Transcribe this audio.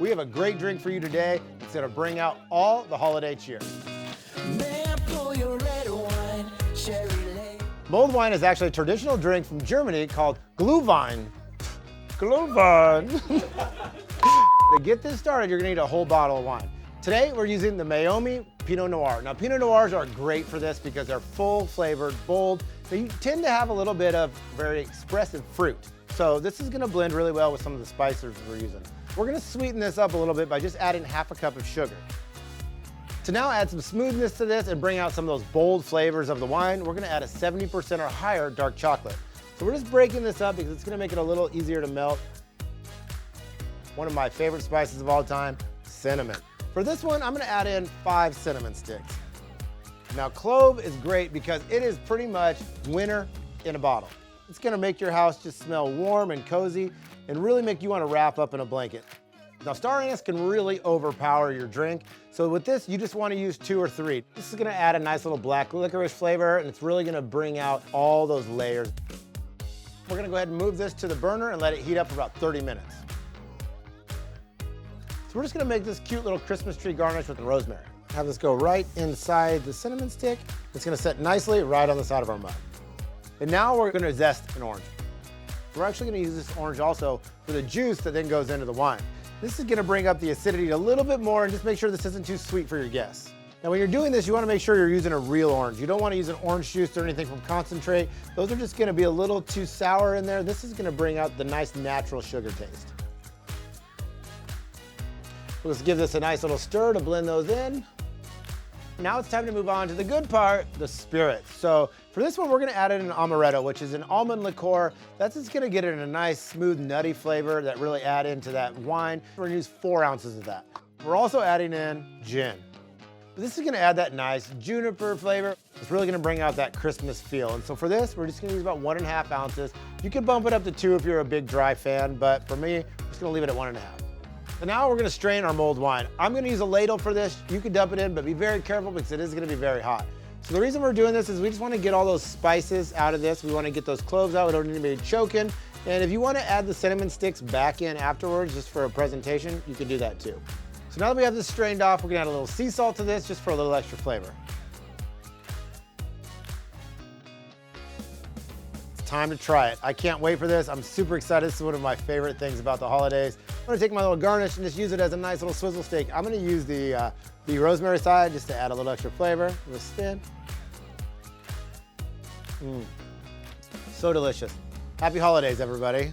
we have a great drink for you today that's gonna bring out all the holiday cheer. Mulled wine is actually a traditional drink from Germany called Glühwein. Glühwein. To get this started, you're gonna need a whole bottle of wine. Today, we're using the Meiomi Pinot Noir. Now, Pinot Noirs are great for this because they're full flavored, bold. They tend to have a little bit of very expressive fruit. So this is gonna blend really well with some of the spices we're using. We're gonna sweeten this up a little bit by just adding half a cup of sugar. To now add some smoothness to this and bring out some of those bold flavors of the wine, we're gonna add a 70% or higher dark chocolate. So we're just breaking this up because it's gonna make it a little easier to melt. One of my favorite spices of all time, cinnamon. For this one, I'm gonna add in 5 cinnamon sticks. Now, clove is great because it is pretty much winter in a bottle. It's gonna make your house just smell warm and cozy and really make you wanna wrap up in a blanket. Now, star anise can really overpower your drink. So with this, you just wanna use 2 or 3. This is gonna add a nice little black licorice flavor, and it's really gonna bring out all those layers. We're gonna go ahead and move this to the burner and let it heat up for about 30 minutes. So we're just gonna make this cute little Christmas tree garnish with the rosemary. Have this go right inside the cinnamon stick. It's gonna sit nicely right on the side of our mug. And now we're gonna zest an orange. We're actually gonna use this orange also for the juice that then goes into the wine. This is gonna bring up the acidity a little bit more and just make sure this isn't too sweet for your guests. Now, when you're doing this, you wanna make sure you're using a real orange. You don't wanna use an orange juice or anything from concentrate. Those are just gonna be a little too sour in there. This is gonna bring out the nice natural sugar taste. Let's give this a nice little stir to blend those in. Now it's time to move on to the good part, the spirits. So for this one, we're gonna add in an amaretto, which is an almond liqueur. That's just gonna get it in a nice, smooth, nutty flavor that really add into that wine. We're gonna use 4 ounces of that. We're also adding in gin. This is gonna add that nice juniper flavor. It's really gonna bring out that Christmas feel. And so for this, we're just gonna use about 1.5 ounces. You can bump it up to 2 if you're a big dry fan, but for me, I'm just gonna leave it at 1.5. So now we're gonna strain our mulled wine. I'm gonna use a ladle for this. You can dump it in, but be very careful because it is gonna be very hot. So the reason we're doing this is we just wanna get all those spices out of this. We wanna get those cloves out. We don't need to be choking. And if you wanna add the cinnamon sticks back in afterwards, just for a presentation, you can do that too. So now that we have this strained off, we're gonna add a little sea salt to this just for a little extra flavor. It's time to try it. I can't wait for this. I'm super excited. This is one of my favorite things about the holidays. I'm gonna take my little garnish and just use it as a nice little swizzle steak. I'm gonna use the rosemary side just to add a little extra flavor. A little spin. So delicious. Happy holidays, everybody.